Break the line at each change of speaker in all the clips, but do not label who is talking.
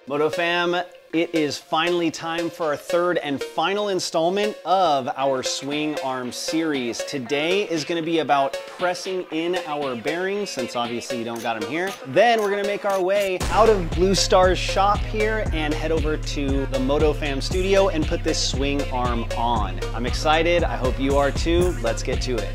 MotoFam, it is finally time for our third and final installment of our swing arm series. Today is going to be about pressing in our bearings, since obviously you don't got them here. Then we're going to make our way out of Blue Star's shop here and head over to the MotoFam studio and put this swing arm on. I'm excited. I hope you are too. Let's get to it.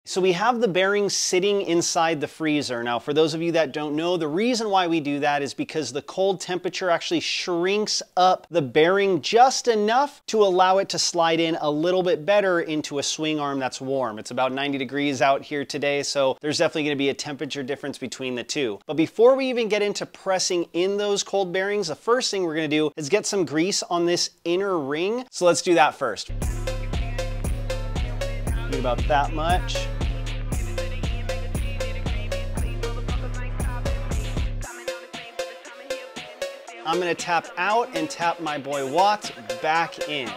So we have the bearings sitting inside the freezer. Now, for those of you that don't know, the reason why we do that is because the cold temperature actually shrinks up the bearing just enough to allow it to slide in a little bit better into a swing arm that's warm. It's about 90 degrees out here today, so there's definitely going to be a temperature difference between the two. But before we even get into pressing in those cold bearings, the first thing we're going to do is get some grease on this inner ring. So let's do that first. Need about that much. I'm gonna tap out and tap my boy Watt back in.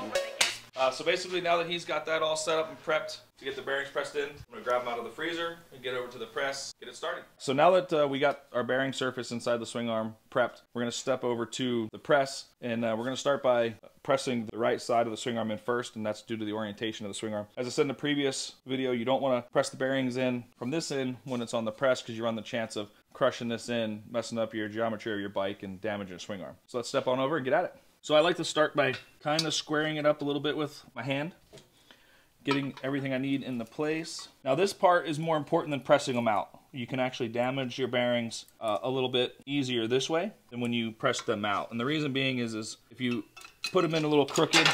So basically, now that he's got that all set up and prepped to get the bearings pressed in, I'm gonna grab them out of the freezer and get over to the press, get it started. So now that we got our bearing surface inside the swing arm prepped, we're gonna step over to the press, and we're gonna start by pressing the right side of the swing arm in first, and that's due to the orientation of the swing arm. As I said in the previous video, you don't wanna press the bearings in from this end when it's on the press, because you run the chance of crushing this in, messing up your geometry of your bike and damaging your swing arm. So let's step on over and get at it. So I like to start by kind of squaring it up a little bit with my hand, getting everything I need into place. Now this part is more important than pressing them out. You can actually damage your bearings a little bit easier this way than when you press them out. And the reason being is if you put them in a little crooked,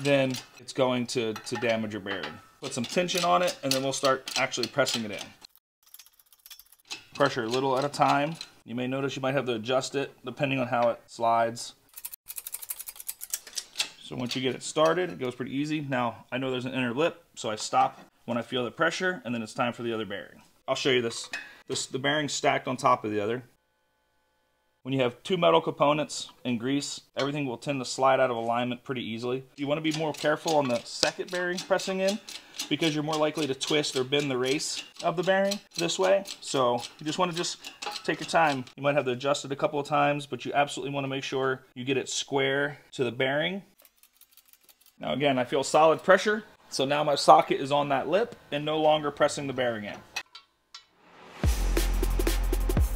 then it's going to damage your bearing. Put some tension on it, and then we'll start actually pressing it in. Pressure a little at a time. You may notice you might have to adjust it depending on how it slides. So once you get it started, it goes pretty easy. Now, I know there's an inner lip, so I stop when I feel the pressure, and then it's time for the other bearing. I'll show you this. The bearing's stacked on top of the other. When you have two metal components and grease, everything will tend to slide out of alignment pretty easily. You want to be more careful on the second bearing pressing in, because you're more likely to twist or bend the race of the bearing this way. So you just want to take your time. You might have to adjust it a couple of times, but you absolutely want to make sure you get it square to the bearing. Now again, I feel solid pressure, so now my socket is on that lip and no longer pressing the bearing in.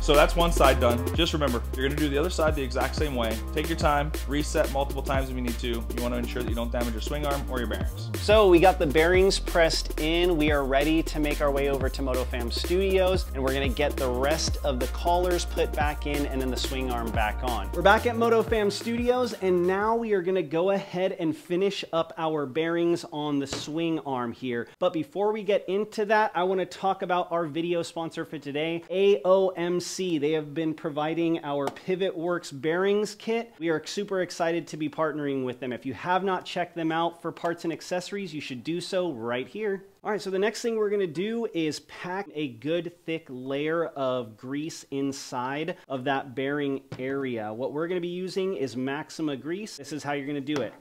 So that's one side done. Just remember, you're gonna do the other side the exact same way. Take your time, reset multiple times if you need to. You wanna ensure that you don't damage your swing arm or your bearings.
So we got the bearings pressed in. We are ready to make our way over to MotoFam Studios, and we're gonna get the rest of the collars put back in and then the swing arm back on. We're back at MotoFam Studios, and now we are gonna go ahead and finish up our bearings on the swing arm here. But before we get into that, I wanna talk about our video sponsor for today, AOMC. They have been providing our Pivot Works bearings kit. We are super excited to be partnering with them. If you have not checked them out for parts and accessories, you should do so right here. All right, so the next thing we're gonna do is pack a good thick layer of grease inside of that bearing area. What we're gonna be using is Maxima grease. This is how you're gonna do it.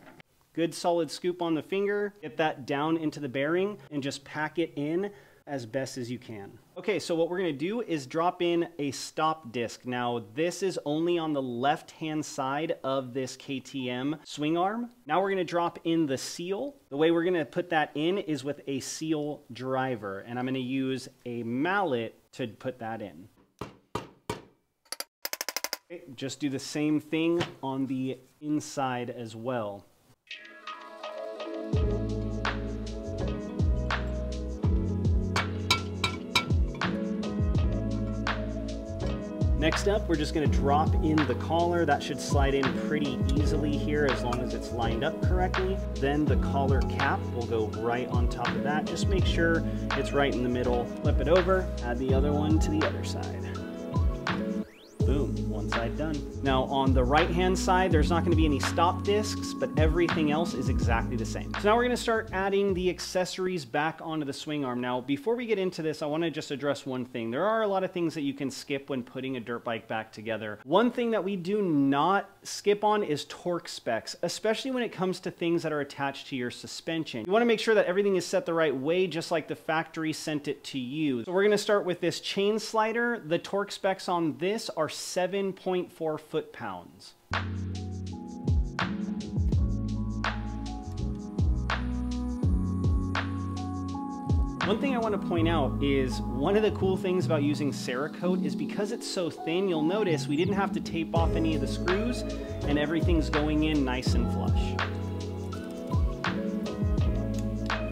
Good solid scoop on the finger, get that down into the bearing, and just pack it in as best as you can. Okay, so what we're gonna do is drop in a stop disc. Now, this is only on the left-hand side of this KTM swing arm. Now we're gonna drop in the seal. The way we're gonna put that in is with a seal driver, and I'm gonna use a mallet to put that in. Okay, just do the same thing on the inside as well. Next up, we're just gonna drop in the collar. That should slide in pretty easily here as long as it's lined up correctly. Then the collar cap will go right on top of that. Just make sure it's right in the middle. Flip it over, add the other one to the other side. Boom, one side done. Now on the right-hand side, there's not gonna be any stop discs, but everything else is exactly the same. So now we're gonna start adding the accessories back onto the swing arm. Now, before we get into this, I wanna just address one thing. There are a lot of things that you can skip when putting a dirt bike back together. One thing that we do not skip on is torque specs, especially when it comes to things that are attached to your suspension. You wanna make sure that everything is set the right way, just like the factory sent it to you. So we're gonna start with this chain slider. The torque specs on this are 7.4 foot-pounds. One thing I want to point out is one of the cool things about using Cerakote is because it's so thin, you'll notice we didn't have to tape off any of the screws and everything's going in nice and flush.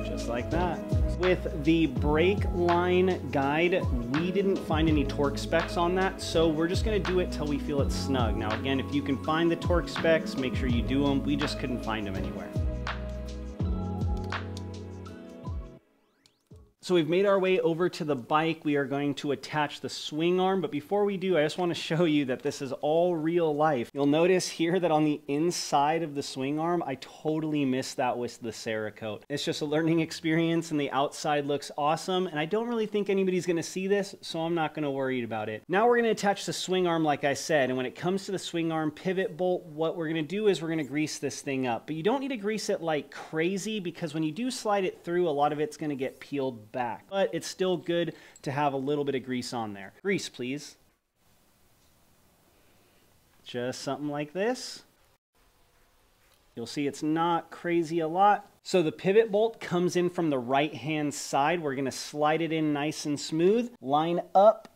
Just like that. With the brake line guide, we didn't find any torque specs on that, so we're just going to do it till we feel it's snug. Now again, if you can find the torque specs, make sure you do them. We just couldn't find them anywhere. So we've made our way over to the bike. We are going to attach the swing arm, but before we do, I just want to show you that this is all real life. You'll notice here that on the inside of the swing arm, I totally missed that with the Cerakote. It's just a learning experience and the outside looks awesome, and I don't really think anybody's going to see this, so I'm not going to worry about it. Now we're going to attach the swing arm like I said, and when it comes to the swing arm pivot bolt, what we're going to do is we're going to grease this thing up. But you don't need to grease it like crazy because when you do slide it through, a lot of it's going to get peeled back, but it's still good to have a little bit of grease on there. Grease, please. Just something like this. You'll see it's not crazy a lot. So the pivot bolt comes in from the right-hand side. We're going to slide it in nice and smooth. Line up.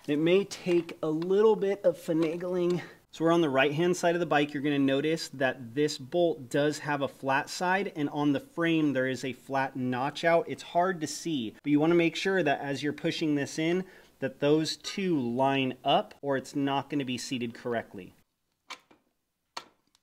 It may take a little bit of finagling. So we're on the right-hand side of the bike. You're going to notice that this bolt does have a flat side, and on the frame there is a flat notch out. It's hard to see, but you want to make sure that as you're pushing this in, that those two line up, or it's not going to be seated correctly.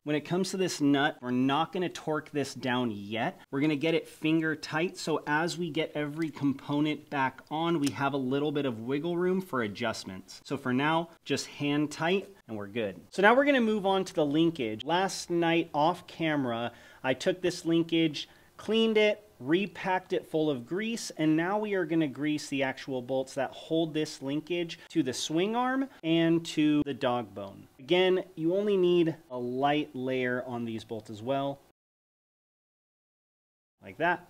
When it comes to this nut, we're not going to torque this down yet. We're going to get it finger tight, so as we get every component back on, we have a little bit of wiggle room for adjustments. So for now, just hand tight and we're good. So now we're going to move on to the linkage. Last night off camera, I took this linkage, cleaned it, repacked it full of grease, and now we are going to grease the actual bolts that hold this linkage to the swing arm and to the dog bone. Again, you only need a light layer on these bolts as well, like that.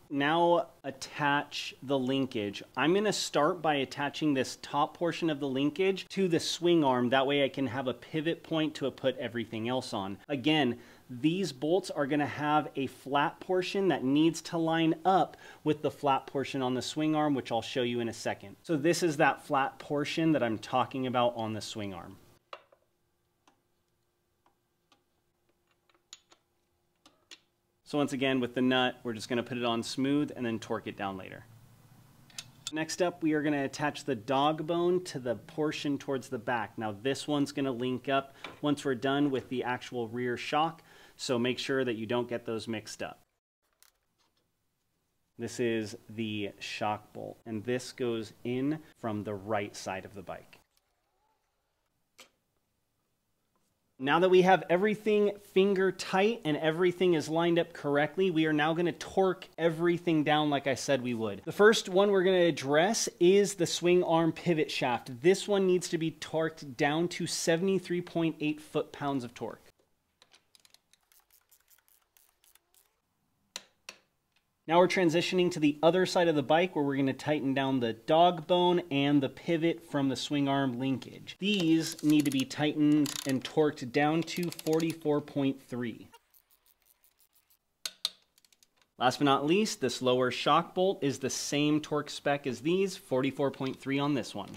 Now attach the linkage. I'm going to start by attaching this top portion of the linkage to the swing arm. That way I can have a pivot point to put everything else on. Again, these bolts are going to have a flat portion that needs to line up with the flat portion on the swing arm, which I'll show you in a second. So this is that flat portion that I'm talking about on the swing arm. So once again, with the nut, we're just going to put it on smooth and then torque it down later. Next up, we are going to attach the dog bone to the portion towards the back. Now this one's going to link up once we're done with the actual rear shock, so make sure that you don't get those mixed up. This is the shock bolt, and this goes in from the right side of the bike. Now that we have everything finger tight and everything is lined up correctly, we are now going to torque everything down like I said we would. The first one we're going to address is the swing arm pivot shaft. This one needs to be torqued down to 73.8 foot-pounds of torque. Now we're transitioning to the other side of the bike where we're going to tighten down the dog bone and the pivot from the swing arm linkage. These need to be tightened and torqued down to 44.3. Last but not least, this lower shock bolt is the same torque spec as these, 44.3 on this one.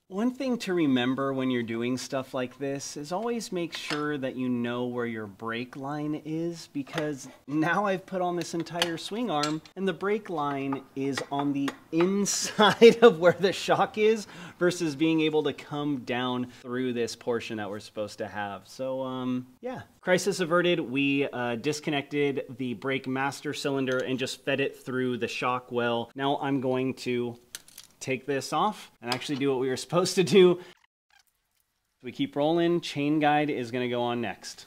One thing to remember when you're doing stuff like this is always make sure that you know where your brake line is, because now I've put on this entire swing arm and the brake line is on the inside of where the shock is versus being able to come down through this portion that we're supposed to have. So yeah, crisis averted. We disconnected the brake master cylinder and just fed it through the shock well. Now I'm going to take this off and actually do what we were supposed to do. We keep rolling. Chain guide is going to go on next.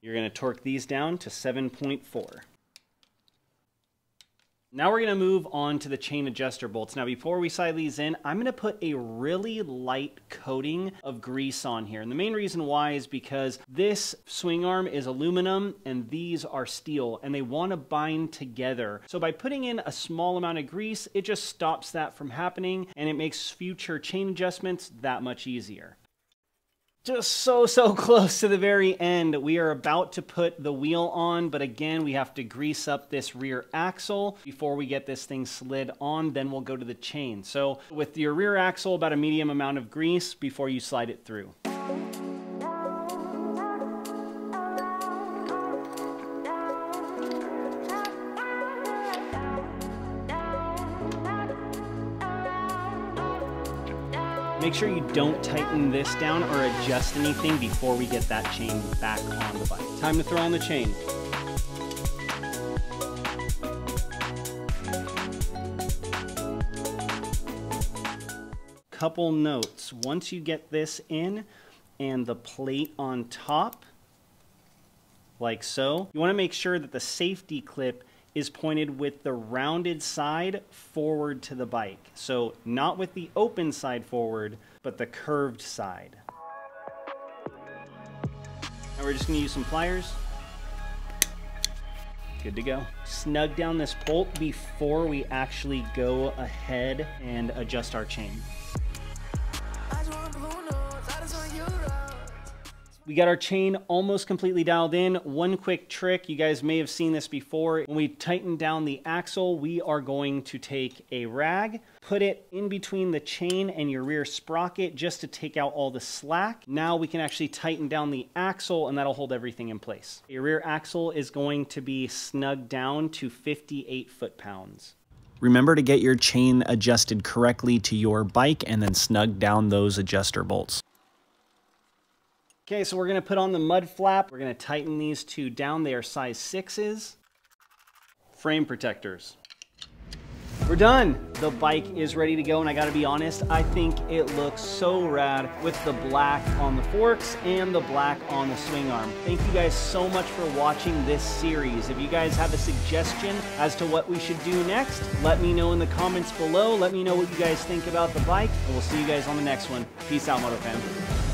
You're going to torque these down to 7.4. Now we're going to move on to the chain adjuster bolts. Now before we slide these in, I'm going to put a really light coating of grease on here. And the main reason why is because this swing arm is aluminum and these are steel and they want to bind together. So by putting in a small amount of grease, it just stops that from happening and it makes future chain adjustments that much easier. Just so close to the very end. We are about to put the wheel on, but again, we have to grease up this rear axle before we get this thing slid on, then we'll go to the chain. So with your rear axle, about a medium amount of grease before you slide it through. Make sure you don't tighten this down or adjust anything before we get that chain back on the bike. Time to throw on the chain. Couple notes. Once you get this in and the plate on top, like so, you want to make sure that the safety clip is pointed with the rounded side forward to the bike. So not with the open side forward, but the curved side. Now we're just gonna use some pliers. Good to go. Snug down this bolt before we actually go ahead and adjust our chain. We got our chain almost completely dialed in. One quick trick, you guys may have seen this before. When we tighten down the axle, we are going to take a rag, put it in between the chain and your rear sprocket just to take out all the slack. Now we can actually tighten down the axle and that'll hold everything in place. Your rear axle is going to be snugged down to 58 foot-pounds. Remember to get your chain adjusted correctly to your bike and then snug down those adjuster bolts. Okay, so we're going to put on the mud flap. We're going to tighten these two down. They are size 6s. Frame protectors. We're done. The bike is ready to go, and I gotta be honest, I think it looks so rad with the black on the forks and the black on the swing arm. Thank you guys so much for watching this series. If you guys have a suggestion as to what we should do next, let me know in the comments below. Let me know what you guys think about the bike, and we'll see you guys on the next one. Peace out, MotoFam.